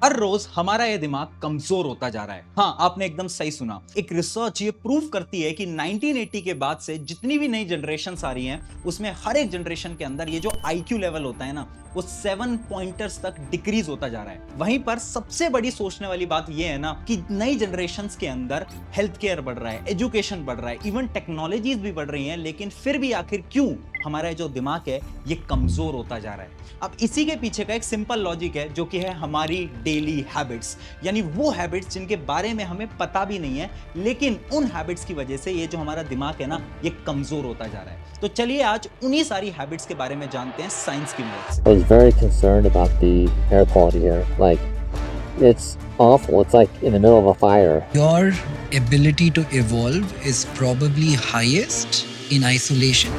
हर रोज हमारा ये दिमाग कमजोर होता जा रहा है। हाँ, आपने एकदम सही सुना। एक रिसर्च ये प्रूव करती है कि 1980 के बाद से जितनी भी नई जनरेशन आ रही हैं, उसमें हर एक जनरेशन के अंदर ये जो आईक्यू लेवल होता है ना, वो 7 पॉइंटर्स तक डिक्रीज होता जा रहा है। वहीं पर सबसे बड़ी सोचने वाली बात ये है ना कि नई जनरेशन के अंदर हेल्थ केयर बढ़ रहा है, एजुकेशन बढ़ रहा है, इवन टेक्नोलॉजीज भी बढ़ रही हैं, लेकिन फिर भी आखिर क्यों हमारा जो दिमाग है ये कमजोर होता जा रहा है। अब इसी के पीछे का एक सिंपल लॉजिक है, जो कि है हमारी डेली हैबिट्स, यानी वो हैबिट्स जिनके बारे में हमें पता भी नहीं है, लेकिन उन हैबिट्स की वजह से ये जो हमारा दिमाग है ना, ये कमजोर होता जा रहा है। तो चलिए आज उन्हीं सारी हैबिट्स के बारे में जानते हैं साइंस की मदद से। I was very concerned about the air quality here. Like, it's awful. It's like in the middle of a fire. Your ability to evolve is probably highest in isolation.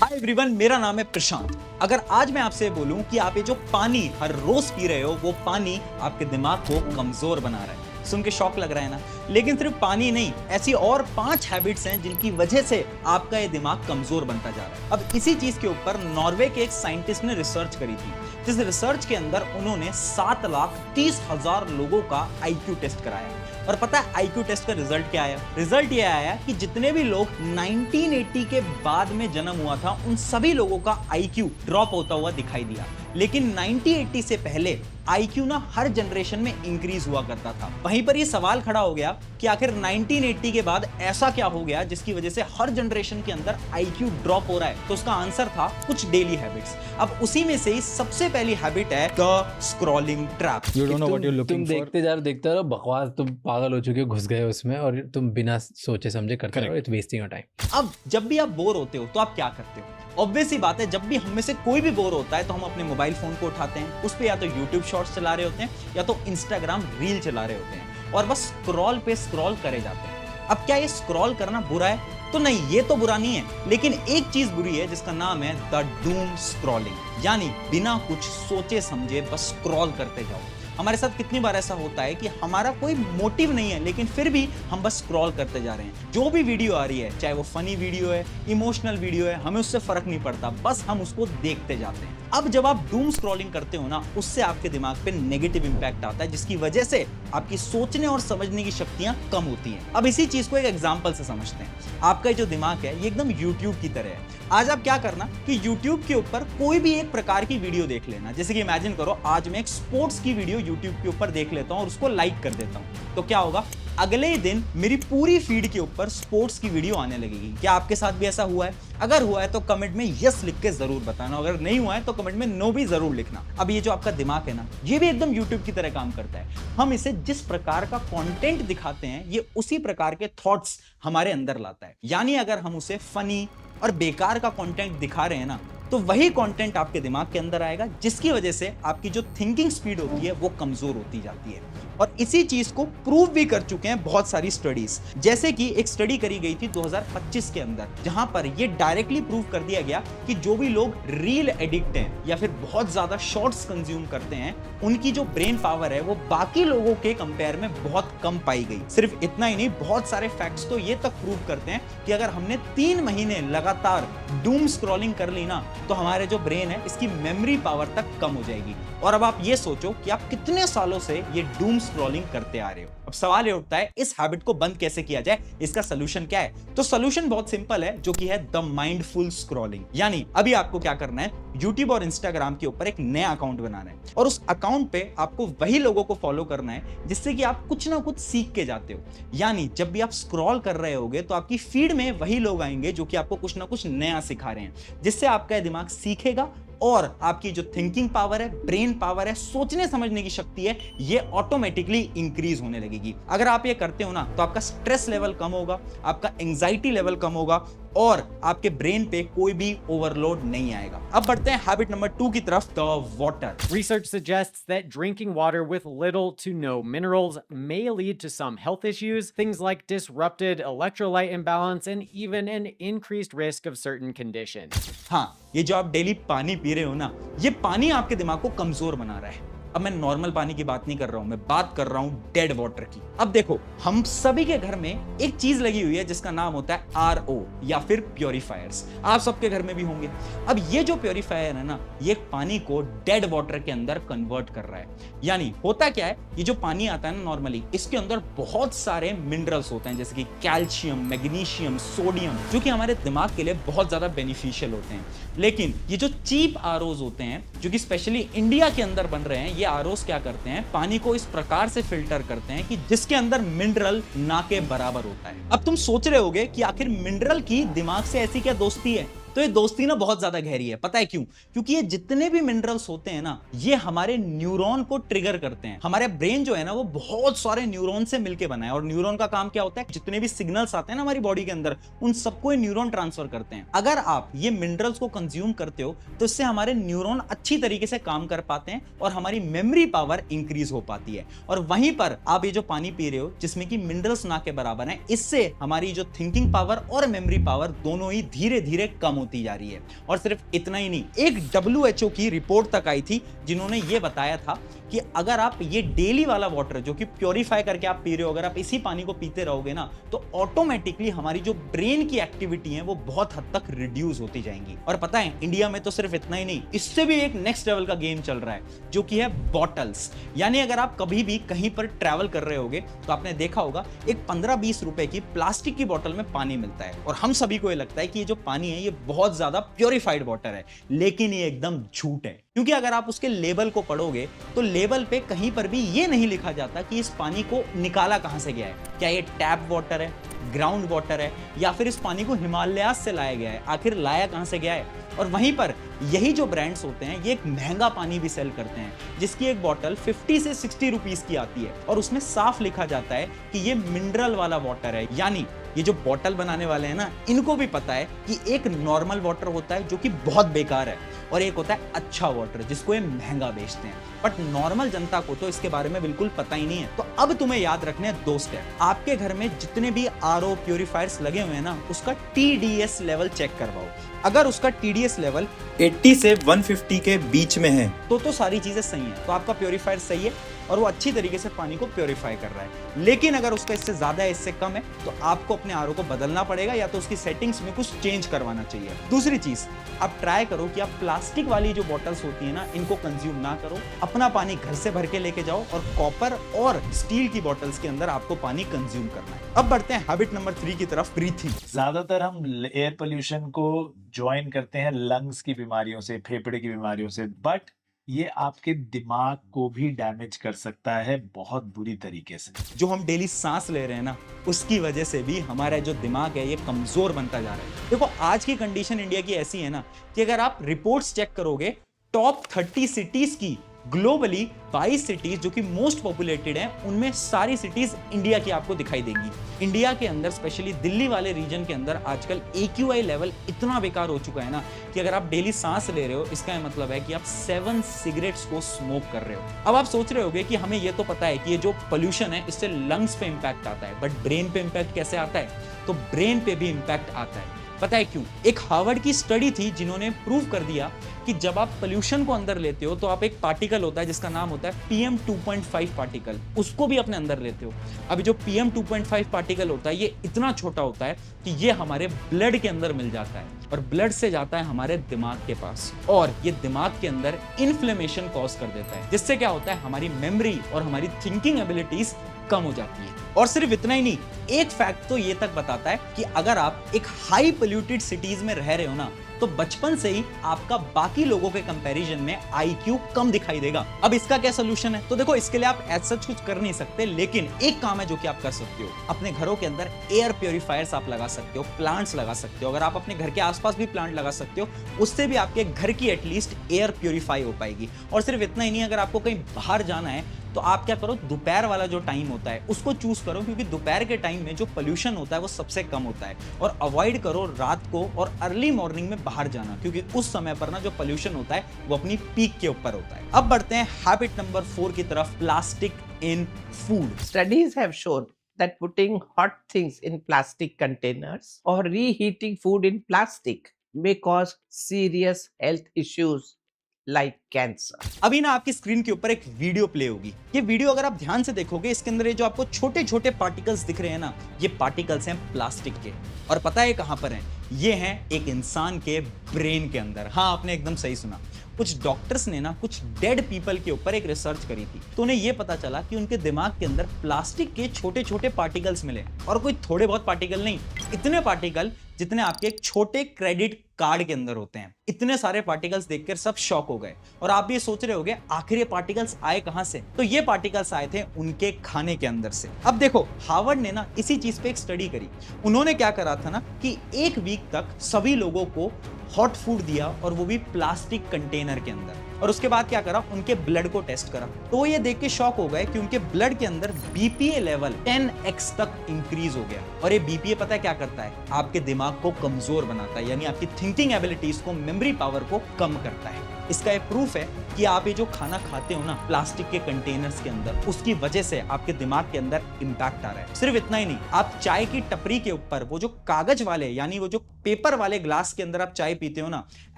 Hi everyone, मेरा नाम है प्रशांत। अगर आज मैं आपसे बोलूं कि आप ये जो पानी हर रोज पी रहे हो, वो पानी आपके दिमाग को कमजोर बना रहा है, सुन के शौक लग रहा है ना? लेकिन सिर्फ पानी नहीं, ऐसी और 5 हैबिट्स हैं जिनकी वजह से आपका ये दिमाग कमजोर बनता जा रहा है। अब इसी चीज के ऊपर नॉर्वे के एक साइंटिस्ट ने रिसर्च करी थी, जिस रिसर्च के अंदर उन्होंने 7,30,000 लोगों का आईक्यू टेस्ट कराया। और पता है आईक्यू टेस्ट का रिजल्ट क्या आया? रिजल्ट ये आया कि जितने भी लोग 1980 के बाद में जन्म हुआ था, उन सभी लोगों का आईक्यू ड्रॉप होता हुआ दिखाई दिया। लेकिन 1980 से पहले आईक्यू ना हर जनरेशन में इंक्रीज हुआ करता था। वहीं पर ये सवाल खड़ा हो गया कि आखिर 1980 के बाद ऐसा क्या हो गया जिसकी वजह से हर जनरेशन के अंदर आईक्यू ड्रॉप हो रहा है? तो उसका आंसर था कुछ डेली हैबिट्स। अब उसी में से ही सबसे पहली हैबिट है the scrolling trap. You don't know what you're तुम looking for. देखते रहो बकवास, तुम पागल हो चुके हो, घुस गए उसमें और तुम बिना सोचे समझे करते रहो। It's wasting your time. अब जब भी आप बोर होते हो तो आप क्या करते हो? ऑब्वियस सी बात है, जब भी हम में से कोई भी बोर होता है तो हम अपने मोबाइल फोन को उठाते हैं, उस पे या तो YouTube शॉर्ट्स चला रहे होते हैं या तो Instagram रील चला रहे होते हैं, और बस स्क्रॉल पे स्क्रॉल करे जाते हैं। अब क्या ये स्क्रॉल करना बुरा है? तो नहीं, ये तो बुरा नहीं है, लेकिन एक चीज बुरी है जिसका नाम है द डूम स्क्रॉलिंग, यानी बिना कुछ सोचे समझे बस स्क्रॉल करते जाओ। हमारे साथ कितनी बार ऐसा होता है कि हमारा कोई मोटिव नहीं है, लेकिन फिर भी हम बस स्क्रॉल करते जा रहे हैं। जो भी वीडियो आ रही है, चाहे वो फनी वीडियो है, इमोशनल वीडियो है, हमें उससे फर्क नहीं पड़ता, बस हम उसको देखते जाते हैं। अब जब आप डूम स्क्रॉलिंग करते हो ना, उससे आपके दिमाग पे नेगेटिव इंपैक्ट आता है, जिसकी वजह से आपकी सोचने और समझने की शक्तियां कम होती हैं। अब इसी चीज को एक एग्जांपल से समझते हैं। आपका ये जो दिमाग है ये एकदम YouTube की तरह है। आज आप क्या करना कि YouTube के ऊपर कोई भी एक प्रकार की वीडियो देख लेना। जैसे कि इमेजिन करो, आज मैं एक स्पोर्ट्स की वीडियो YouTube के ऊपर देख लेता हूं और उसको लाइक कर देता हूं, तो क्या होगा? अगले ही दिन मेरी पूरी फीड के ऊपर स्पोर्ट्स की वीडियो आने लगेगी। क्या आपके साथ भी ऐसा हुआ है? अगर हुआ है तो कमेंट में यस लिख के जरूर बताना, अगर नहीं हुआ है तो कमेंट में नो भी जरूर लिखना। अब ये जो आपका दिमाग है ना, ये भी एकदम YouTube की तरह काम करता है। हम इसे जिस प्रकार का कंटेंट दिखाते हैं, ये उसी प्रकार के थॉट्स हमारे अंदर लाता है। यानी अगर हम उसे फनी और बेकार का कंटेंट दिखा रहे हैं ना, तो वही कंटेंट आपके दिमाग के अंदर आएगा, जिसकी वजह से आपकी जो थिंकिंग स्पीड होती है वो कमजोर होती जाती है। और इसी चीज को प्रूव भी कर चुके हैं बहुत सारी स्टडीज। जैसे कि एक स्टडी करी गई थी 2025 के अंदर, जहां पर ये डायरेक्टली प्रूव कर दिया गया कि जो भी लोग रील एडिक्ट हैं या फिर बहुत ज्यादा शॉर्ट्स कंज्यूम करते हैं, उनकी जो ब्रेन पावर है वो बाकी लोगों के कंपेयर में बहुत कम पाई गई। सिर्फ इतना ही नहीं, बहुत सारे फैक्ट्स तो ये तक प्रूव करते हैं कि अगर हमने 3 महीने लगातार डूम स्क्रॉलिंग कर ली ना, तो हमारे जो ब्रेन है इसकी मेमोरी पावर तक कम हो जाएगी। और अब आप ये सोचो कि आप कितने सालों से ये डूम स्क्रॉलिंग करते आ रहे हो। अब सवाल ये उठता है, इस हैबिट को बंद कैसे किया जाए? इसका सोल्यूशन क्या है? तो सोल्यूशन बहुत सिंपल है, जो कि है द माइंडफुल स्क्रॉलिंग। यानी अभी आपको क्या करना है, YouTube और Instagram के ऊपर एक नया अकाउंट बनाना है, और उस अकाउंट पे आपको वही लोगों को फॉलो करना है जिससे कि आप कुछ ना कुछ सीख के जाते हो। यानी जब भी आप स्क्रॉल कर रहे होगे तो आपकी फीड में वही लोग आएंगे जो कि आपको कुछ ना कुछ नया सिखा रहे हैं, जिससे आपका दिमाग सीखेगा और आपकी जो थिंकिंग पावर है, ब्रेन पावर है, सोचने समझने की शक्ति है, ये ऑटोमेटिकली इंक्रीज होने लगेगी। अगर आप ये करते हो ना, तो आपका स्ट्रेस लेवल कम होगा, आपका एंजाइटी लेवल कम होगा, और आपके ब्रेन पे कोई भी ओवरलोड नहीं आएगा। अब बढ़ते हैं हैबिट नंबर 2 की तरफ, the water. Research suggests that drinking water with little to no minerals may lead to some health issues, things like disrupted electrolyte imbalance and even an increased risk of certain conditions. हाँ, ये जो आप daily पानी P रहे हो ना, ये पानी आपके दिमाग को कमजोर बना रहा है। अब मैं नॉर्मल पानी की बात नहीं कर रहा हूं, मैं बात कर रहा हूं डेड वाटर की। अब देखो, हम सभी के घर में एक चीज लगी हुई है जिसका नाम होता है आरओ या फिर प्योरीफायर्स। आप सबके घर में भी होंगे। अब ये जो प्योरीफायर है ना, ये पानी को डेड वाटर के अंदर कन्वर्ट कर रहा है। यानी होता क्या है, ये जो पानी आता है ना नॉर्मली, इसके अंदर बहुत सारे मिनरल्स होते हैं, जैसे कि कैल्शियम, मैग्नीशियम, सोडियम, जो कि हमारे दिमाग के लिए बहुत ज्यादा बेनिफिशियल होते हैं। लेकिन ये जो चीप आरओज होते हैं, जो कि स्पेशली इंडिया के अंदर बन रहे हैं, ये आरओज क्या करते हैं, पानी को इस प्रकार से फिल्टर करते हैं कि जिसके अंदर मिनरल ना के बराबर होता है। अब तुम सोच रहे होगे कि आखिर मिनरल की दिमाग से ऐसी क्या दोस्ती है? तो ये दोस्ती ना बहुत ज्यादा गहरी है। पता है क्यों? क्योंकि ये जितने भी मिनरल्स होते हैं ना, ये हमारे न्यूरॉन को ट्रिगर करते हैं। हमारे ब्रेन जो है ना, वो बहुत सारे न्यूरॉन से मिलकर बना है, और न्यूरॉन का काम क्या होता है, जितने भी सिग्नल्स आते हैं ना हमारी बॉडी के अंदर, उन सबको ये न्यूरॉन ट्रांसफर करते हैं। अगर आप ये मिनरल्स को कंज्यूम करते हो तो इससे हमारे न्यूरॉन अच्छी तरीके से काम कर पाते हैं और हमारी मेमोरी पावर इंक्रीज हो पाती है। और वहीं पर आप ये जो पानी पी रहे हो, जिसमें कि मिनरल्स ना के बराबर हैं, इससे हमारी जो थिंकिंग पावर और मेमोरी पावर दोनों ही धीरे धीरे कम होती जा रही है। और सिर्फ इतना ही नहीं, एक WHO की रिपोर्ट तक आई थी जिन्होंने ये बताया था कि अगर आप ये डेली वाला वाटर जो कि प्योरीफाई करके आप पी रहे हो, अगर आप इसी पानी को पीते रहोगे ना, तो ऑटोमेटिकली हमारी जो ब्रेन की एक्टिविटी है वो बहुत हद तक रिड्यूस होती जाएंगी। और पता है, इंडिया में तो सिर्फ इतना ही नहीं, इससे भी एक नेक्स्ट लेवल का गेम चल रहा है, जो कि है बॉटल्स। यानी अगर आप कभी भी कहीं पर ट्रैवल कर रहे होगे तो आपने देखा होगा एक 15-20 रुपए की प्लास्टिक की बोतल में पानी मिलता है, और हम सभी को ये लगता है कि ये जो पानी है ये बहुत ज्यादा प्योरीफाइड वाटर है। लेकिन ये एकदम झूठ है, क्योंकि अगर आप उसके लेबल को पढ़ोगे तो लेबल पे कहीं पर भी ये नहीं लिखा जाता कि इस पानी को निकाला कहां से गया है। क्या ये टैप वाटर है, ग्राउंड वाटर है, या फिर इस पानी को हिमालय से लाया गया है? आखिर लाया कहां से गया है? और वहीं पर यही जो ब्रांड्स होते हैं, ये एक महंगा पानी भी सेल करते हैं, जिसकी एक बोतल 50 से 60 रुपीस की आती है, और उसमें साफ लिखा जाता है कि ये मिनरल वाला वाटर है। यानी ये जो बोतल बनाने वाले हैं ना, इनको भी पता है कि एक नॉर्मल वाटर होता है जो कि बहुत बेकार है, और एक होता है अच्छा वाटर जिसको ये महंगा बेचते हैं। बट नॉर्मल जनता को तो इसके बारे में बिल्कुल पता ही नहीं है। तो अब तुम्हें याद रखने हैं 2 स्टेप। आपके घर में जितने भी आरओ प्यूरिफायर्स लगे हुए हैं ना, उसका TDS लेवल चेक करवाओ। अगर उसका TDS लेवल 80 से 150 के बीच में है तो सारी चीजें सही हैं, तो आपका प्योरीफायर सही है और वो अच्छी तरीके से पानी को प्योरीफाई कर रहा है। लेकिन अगर उसका इससे ज्यादा है, इससे कम है, तो आपको अपने आरओ को बदलना पड़ेगा, या तो उसकी सेटिंग्स में कुछ चेंज करवाना चाहिए। दूसरी चीज, आप ट्राई करो कि आप प्लास्टिक वाली जो बॉटल्स होती है ना, इनको कंज्यूम ना करो। अपना पानी घर से भर के लेके जाओ, और कॉपर और स्टील की बॉटल्स के अंदर आपको पानी कंज्यूम करना है। अब बढ़ते हैं हैबिट नंबर 3 की तरफ, ब्रीथिंग। ज्यादातर हम एयर पोल्यूशन को ज्वाइन करते हैं लंग्स की बीमारियों से, फेफड़े की बीमारियों से, बट ये आपके दिमाग को भी डैमेज कर सकता है बहुत बुरी तरीके से। जो हम डेली सांस ले रहे हैं ना, उसकी वजह से भी हमारा जो दिमाग है ये कमजोर बनता जा रहा है। देखो, आज की कंडीशन इंडिया की ऐसी है ना कि अगर आप रिपोर्ट्स चेक करोगे, टॉप 30 सिटीज की ग्लोबली 22 सिटीज जो कि मोस्ट पॉपुलेटेड हैं, उनमें सारी सिटीज इंडिया की आपको दिखाई देंगी। इंडिया के अंदर स्पेशली दिल्ली वाले रीजन के अंदर आजकल AQI लेवल इतना बेकार हो चुका है ना कि अगर आप डेली सांस ले रहे हो, इसका मतलब है कि आप 7 सिगरेट्स को स्मोक कर रहे हो। अब आप सोच रहे होगे कि हमें ये तो पता है कि ये जो पोल्यूशन है इससे लंग्स पे इंपैक्ट आता है, बट ब्रेन पे इंपैक्ट कैसे आता है? तो ब्रेन पे भी इंपैक्ट आता है। पता है क्यों? एक हार्वर्ड की स्टडी थी जिन्होंने प्रूव कर दिया कि जब आप पोल्यूशन को अंदर लेते हो तो आप एक पार्टिकल होता है जिसका नाम होता है PM2.5 पार्टिकल, उसको भी अपने अंदर लेते हो। अभी जो PM2.5 पार्टिकल होता है ये इतना छोटा होता है कि ये हमारे ब्लड के अंदर मिल जाता है, और ब्लड से जाता है हमारे दिमाग के पास, और ये दिमाग के अंदर इन्फ्लेमेशन कॉज कर देता है, जिससे क्या होता है, हमारी मेमोरी और हमारी थिंकिंग एबिलिटीज कम हो जाती है। और सिर्फ इतना ही नहीं, एक फैक्ट तो ये तक बताता है कि अगर आप एक हाई पोल्यूटेड सिटीज में रह रहे हो ना, तो बचपन से ही आपका बाकी लोगों के कंपैरिजन में IQ कम दिखाई देगा। अब इसका क्या सोल्यूशन है? तो देखो, इसके लिए आप एज सच कुछ कर नहीं सकते, लेकिन एक काम है जो कि आप कर सकते हो। अपने घरों के अंदर एयर प्योरीफायर्स आप लगा सकते हो, प्लांट्स लगा सकते हो। अगर आप अपने घर के आसपास भी प्लांट लगा सकते हो, उससे भी आपके घर की एटलीस्ट एयर प्योरीफाई हो पाएगी। और सिर्फ इतना ही नहीं, अगर आपको कहीं बाहर जाना है तो आप क्या करो, दोपहर वाला जो टाइम होता है उसको चूज करो, क्योंकि दोपहर के टाइम में जो पोल्यूशन होता है वो सबसे कम होता है। और अवॉइड करो रात को और अर्ली मॉर्निंग में बाहर जाना, क्योंकि उस समय पर ना जो पोल्यूशन होता है वो अपनी पीक के ऊपर होता है। अब बढ़ते हैं हैबिट नंबर 4 की तरफ, plastic in food. Studies have shown that putting hot things in plastic containers or reheating food in plastic may cause serious health issues like cancer. अभी ना आपकी स्क्रीन के ऊपर एक वीडियो प्ले होगी। ये वीडियो अगर आप ध्यान से देखोगे, इसके अंदर ये जो आपको छोटे छोटे पार्टिकल्स दिख रहे हैं ना, ये पार्टिकल्स हैं प्लास्टिक के। और पता है कहां पर हैं? ये हैं एक इंसान के ब्रेन के अंदर। हाँ, आपने एकदम सही सुना। कुछ डॉक्टर्स ने ना कुछ डेड पीपल के ऊपर एक रिसर्च करी थी, तो उन्हें यह पता चला कि उनके दिमाग के अंदर प्लास्टिक के छोटे छोटे पार्टिकल्स मिले। और कोई थोड़े बहुत पार्टिकल नहीं, इतने पार्टिकल जितने आपके एक छोटे क्रेडिट कार्ड के अंदर होते हैं। इतने सारे पार्टिकल्स देखकर सब शॉक हो गए। और आप भी सोच रहे होंगे आखिर ये पार्टिकल्स आए कहां से? तो ये पार्टिकल्स आए थे उनके खाने के अंदर से। अब देखो, हार्वर्ड ने ना इसी चीज पे एक स्टडी करी। उन्होंने क्या करा था ना कि एक वीक तक सभी लोगों को हॉट फूड दिया, और वो भी प्लास्टिक कंटेनर के अंदर। और उसके बाद क्या करा, उनके ब्लड को टेस्ट करा। तो वो ये देख के शॉक हो गए कि उनके ब्लड के अंदर बीपीए लेवल 10x तक इंक्रीज हो गया। और ये बीपीए पता है क्या करता है? आपके दिमाग को कमजोर बनाता है, यानी आपकी थिंकिंग एबिलिटीज को, मेमोरी पावर को कम करता है। इसका एक प्रूफ है कि आप ये जो खाना खाते हो ना प्लास्टिक के कंटेनर्स के अंदर, उसकी वजह से आपके दिमाग के अंदर इंपैक्ट आ रहा है। सिर्फ इतना ही नहीं, आप चाय की टपरी के ऊपर वो जो कागज वाले, यानी वो जो पेपर वाले ग्लास के अंदर आप चाय पीते हो ना,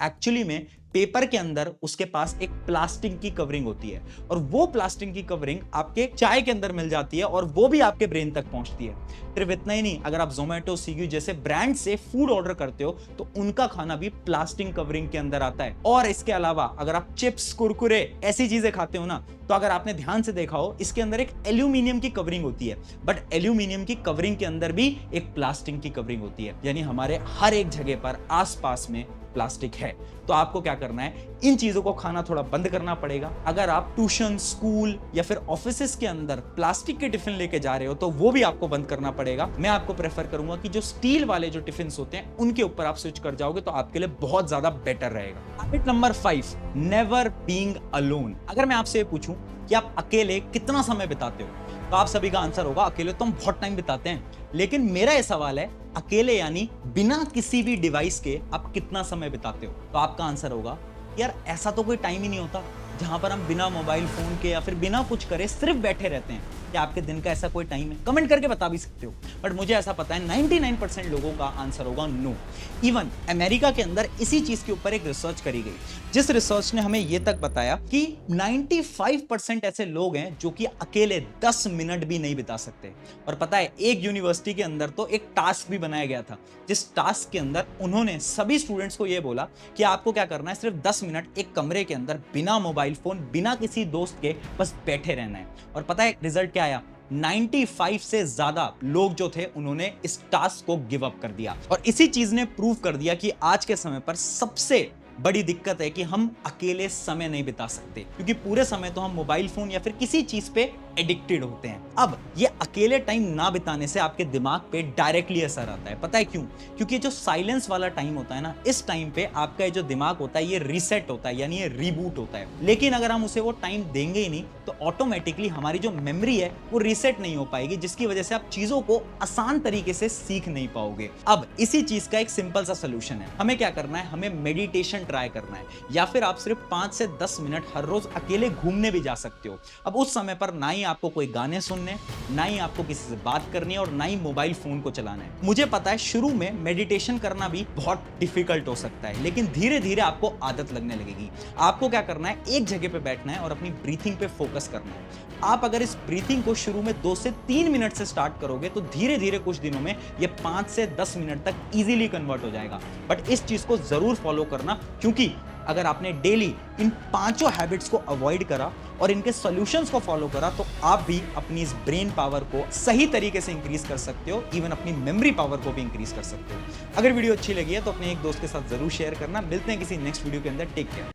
एक्चुअली में पेपर के अंदर उसके पास एक प्लास्टिक की कवरिंग होती है। और वो प्लास्टिक की कवरिंग आपके चाय के अंदर मिल जाती है, और वो भी आपके ब्रेन तक पहुंचती है। सिर्फ इतना ही नहीं, अगर आप जोमेटो, स्विगी जैसे ब्रांड से फूड ऑर्डर करते हो, तो उनका खाना भी प्लास्टिक कवरिंग के अंदर आता है। और इसके अलावा अगर आप चिप्स, कुरकुरे ऐसी चीजें खाते हो ना, तो अगर आपने ध्यान से देखा हो, इसके अंदर एक एल्यूमिनियम की कवरिंग होती है। बट एल्यूमिनियम की कवरिंग के अंदर भी एक प्लास्टिक की कवरिंग होती है। यानी हमारे हर एक जगह पर आसपास में प्लास्टिक है। तो आपको क्या करना है, इन चीजों को खाना थोड़ा बंद करना पड़ेगा। अगर आप ट्यूशन, स्कूल या फिर ऑफिसेस के अंदर प्लास्टिक के टिफिन लेके जा रहे हो, तो वो भी आपको बंद करना पड़ेगा। मैं आपको प्रेफर करूंगा कि जो स्टील वाले जो टिफिन होते हैं, उनके ऊपर आप स्विच कर जाओगे, तो आपके लिए बहुत ज्यादा बेटर रहेगा। Habit number 5, never being alone. अगर मैं आपसे पूछूं कि आप अकेले कितना समय बिताते हो, तो आप सभी का आंसर होगा अकेले तो हम बहुत टाइम बिताते हैं। लेकिन मेरा यह सवाल है, अकेले यानी बिना किसी भी डिवाइस के आप कितना समय बिताते हो? तो आपका आंसर होगा, यार ऐसा तो कोई टाइम ही नहीं होता जहां पर हम बिना मोबाइल फोन के या फिर बिना कुछ करे सिर्फ बैठे रहते हैं। क्या आपके दिन का ऐसा कोई टाइम है? कमेंट करके बता भी सकते हो। बट मुझे ऐसा पता है 99% लोगों का आंसर होगा नो। इवन अमेरिका के अंदर इसी चीज के ऊपर एक रिसर्च करी गई, जिस रिसर्च ने हमें यह तक बताया कि 95% ऐसे लोग हैं जो कि अकेले 10 मिनट भी नहीं बिता सकते। और पता है, एक यूनिवर्सिटी के अंदर तो एक टास्क भी बनाया गया था, जिस टास्क के अंदर उन्होंने सभी स्टूडेंट्स को यह बोला कि आपको क्या करना है, सिर्फ 10 मिनट एक कमरे के अंदर बिना मोबाइल फोन, बिना किसी दोस्त के बस बैठे रहना है। और पता है रिजल्ट क्या आया? 95 से ज्यादा लोग जो थे, उन्होंने इस टास्क को गिव अप कर दिया। और इसी चीज ने प्रूव कर दिया कि आज के समय पर सबसे बड़ी दिक्कत है कि हम अकेले समय नहीं बिता सकते, क्योंकि पूरे समय तो हम मोबाइल फोन या फिर किसी चीज पे एडिक्टेड होते हैं। अब ये अकेले टाइम ना बिताने से आपके दिमाग पे डायरेक्टली असर आता है। पता है क्यों? क्योंकि जो साइलेंस वाला टाइम होता है ना, इस टाइम पे आपका जो दिमाग होता है ये रीसेट होता है, यानी ये रीबूट होता है। लेकिन अगर हम उसे वो टाइम देंगे ही नहीं, तो ऑटोमेटिकली हमारी जो मेमोरी है वो रीसेट नहीं हो पाएगी, जिसकी वजह से आप चीजों को आसान तरीके से सीख नहीं पाओगे। अब इसी चीज का एक सिंपल सा सोल्यूशन है। हमें क्या करना है, हमें मेडिटेशन ट्राई करना है, या फिर आप सिर्फ 5 से 10 मिनट हर रोज अकेले घूमने भी जा सकते हो। अब उस समय पर ना ही आपको कोई गाने सुनने, ना ही आपको किसी से बात करनी है, और ना ही मोबाइल फोन को चलाना है। मुझे पता है शुरू में मेडिटेशन करना भी बहुत डिफिकल्ट हो सकता है, लेकिन धीरे धीरे आपको आदत लगने लगेगी। आपको क्या करना है, एक जगह पे बैठना है और अपनी ब्रीथिंग पे फोकस करना है। आप अगर इस ब्रीथिंग को शुरू में 2 से 3 मिनट से स्टार्ट करोगे, तो धीरे धीरे कुछ दिनों में ये 5 से 10 मिनट तक इजीली कन्वर्ट हो जाएगा। बट इस चीज को जरूर फॉलो करना, क्योंकि अगर आपने डेली इन 5 हैबिट्स को अवॉइड करा और इनके सॉल्यूशंस को फॉलो करा, तो आप भी अपनी इस ब्रेन पावर को सही तरीके से इंक्रीज कर सकते हो, इवन अपनी मेमोरी पावर को भी इंक्रीज कर सकते हो। अगर वीडियो अच्छी लगी है तो अपने एक दोस्त के साथ जरूर शेयर करना। मिलते हैं किसी नेक्स्ट वीडियो के अंदर। Take care.